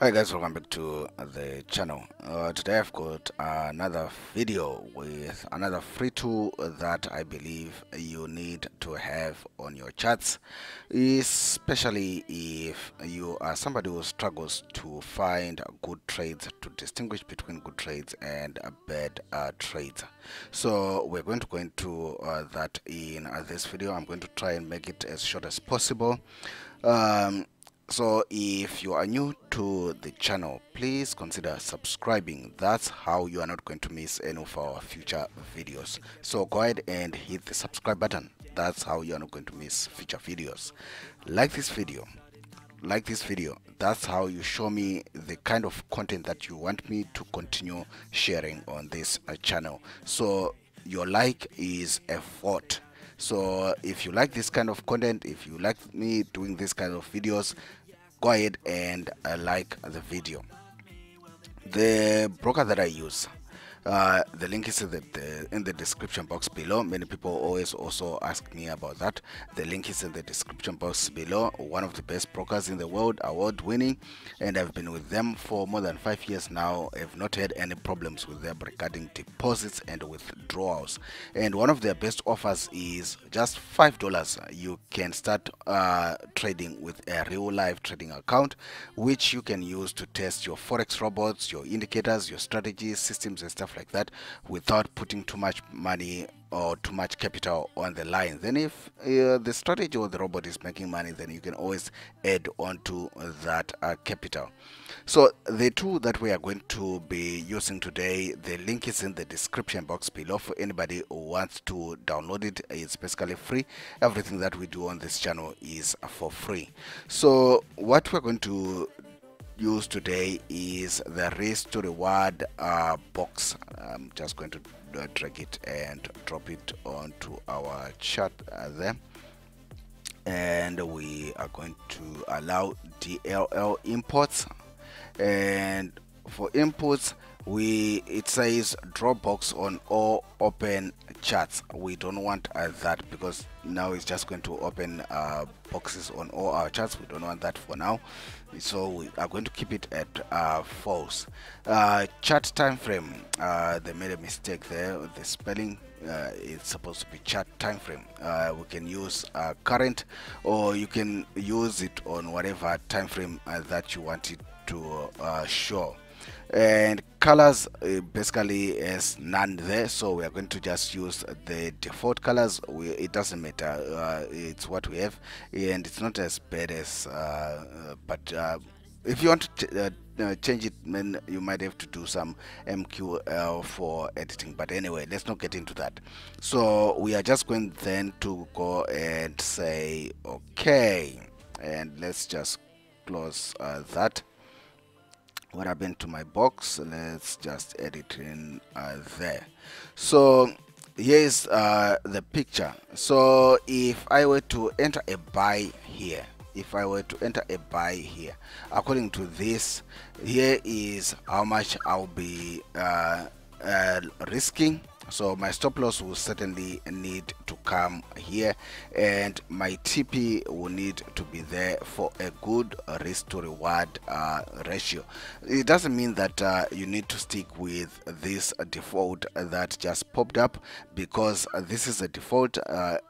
Hi guys, welcome back to the channel. Today I've got another video with another free tool that I believe you need to have on your charts, especially if you are somebody who struggles to find good trades, to distinguish between good trades and bad trades. So we're going to go into that in this video. I'm going to try and make it as short as possible. So if you are new to the channel, please consider subscribing. That's how you are not going to miss any of our future videos. So go ahead and hit the subscribe button. That's how you are not going to miss future videos. Like this video. That's how you show me the kind of content that you want me to continue sharing on this channel. So your like is a vote. So if you like this kind of content, if you like me doing this kind of videos, go ahead and like the video. The broker that I use, the link is in the description box below. Many people always also ask me about that. The link is in the description box below. One of the best brokers in the world, award winning, and I've been with them for more than 5 years now. I've not had any problems with them regarding deposits and withdrawals. And one of their best offers is just $5. You can start trading with a real life trading account, which you can use to test your forex robots, your indicators, your strategies, systems and stuff like that without putting too much money or too much capital on the line. Then if the strategy or the robot is making money, then you can always add on to that capital. So the tool that we are going to be using today, the link is in the description box below for anybody who wants to download it. It's basically free. Everything that we do on this channel is for free. So what we're going to use today is the risk to reward box. I'm just going to drag it and drop it onto our chart there, and we are going to allow DLL imports. And for inputs, it says draw box on all open charts. We don't want that, because now it's just going to open boxes on all our charts. We don't want that for now, so we are going to keep it at false. Chart time frame, they made a mistake there with the spelling. It's supposed to be chart time frame. We can use current, or you can use it on whatever time frame that you want it to show. And colors, basically is none there, so we are going to just use the default colors. It doesn't matter, it's what we have, and it's not as bad as but if you want to change it, then you might have to do some MQL for editing. But anyway, let's not get into that. So we are just going then to go and say okay, and let's just close that. What happened to my box? Let's just edit in there. So here's the picture. So if I were to enter a buy here, according to this, here is how much I'll be risking. So my stop loss will certainly need to come here, and my TP will need to be there for a good risk to reward ratio. It doesn't mean that you need to stick with this default that just popped up, because this is a default.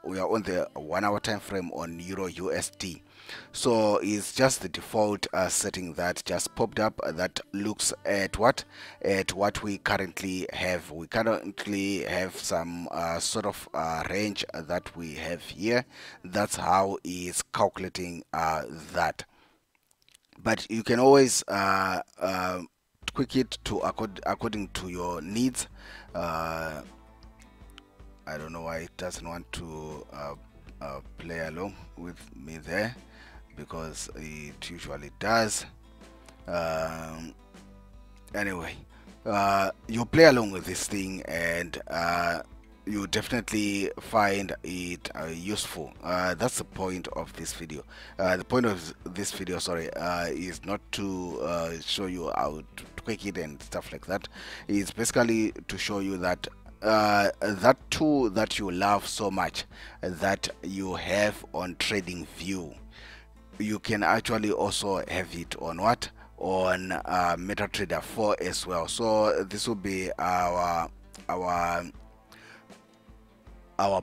We are on the 1 hour time frame on Euro USD. So it's just the default setting that just popped up that looks at what we currently have. We currently have some sort of range that we have here. That's how it's calculating that. But you can always tweak it to according to your needs. I don't know why it doesn't want to play along with me there, because it usually does. Anyway, you play along with this thing, and you definitely find it useful. That's the point of this video. The point of this video, sorry, is not to show you how to tweak it and stuff like that. It's basically to show you that that tool that you love so much, that you have on TradingView, you can actually also have it on what? on MetaTrader 4 as well. So this will be our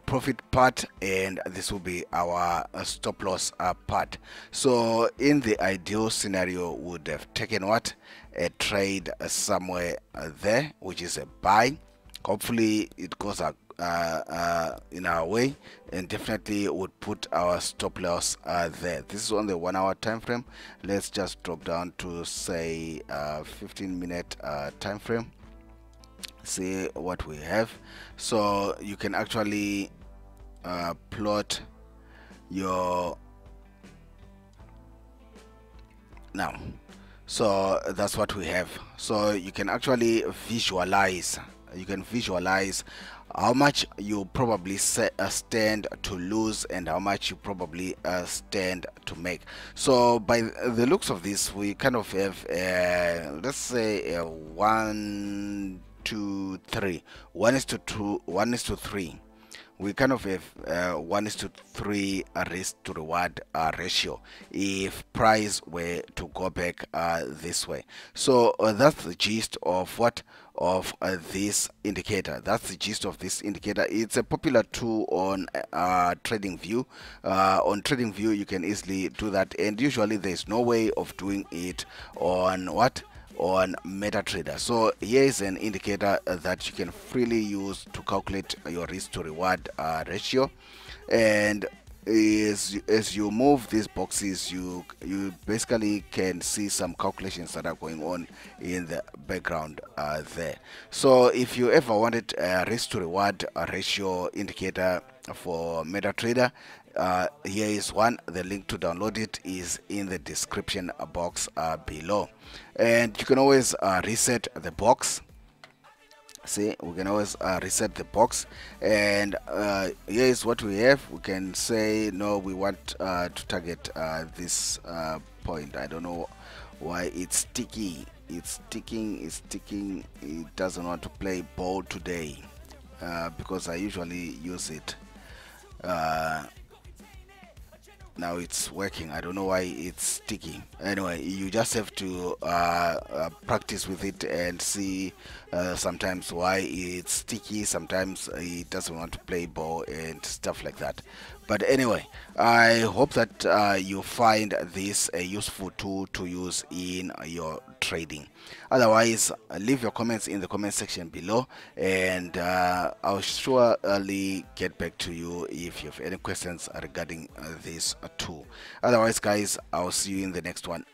profit part, and this will be our stop loss part. So in the ideal scenario, would have taken what, a trade somewhere there, which is a buy. Hopefully it goes in our way, and definitely would put our stop loss there. This is on the 1 hour time frame. Let's just drop down to say 15-minute time frame. See what we have. So you can actually plot your now. So that's what we have. So you can actually visualize. You can visualize how much you probably stand to lose and how much you probably stand to make. So by the looks of this, we kind of have let's say 1, 2, 3, 1:2, 1:3. We kind of have 1:3 risk to reward ratio if price were to go back this way. So that's the gist of what of this indicator. That's the gist of this indicator. It's a popular tool on TradingView. On TradingView you can easily do that, and usually there's no way of doing it on what, on MetaTrader. So here is an indicator that you can freely use to calculate your risk to reward ratio, and as you move these boxes, you basically can see some calculations that are going on in the background there. So if you ever wanted a risk to reward ratio indicator for MetaTrader, here is one. The link to download it is in the description box below, and you can always reset the box. See, we can always reset the box, and here is what we have. We can say no, we want to target this point. I don't know why it's sticky. It's sticking. It doesn't want to play ball today because I usually use it. Now it's working. I don't know why it's sticky. Anyway, you just have to practice with it and see sometimes why it's sticky, sometimes it doesn't want to play ball and stuff like that. But anyway, I hope that you find this a useful tool to use in your trading. Otherwise, leave your comments in the comment section below, and I'll surely get back to you if you have any questions regarding this tool. Otherwise, guys, I'll see you in the next one.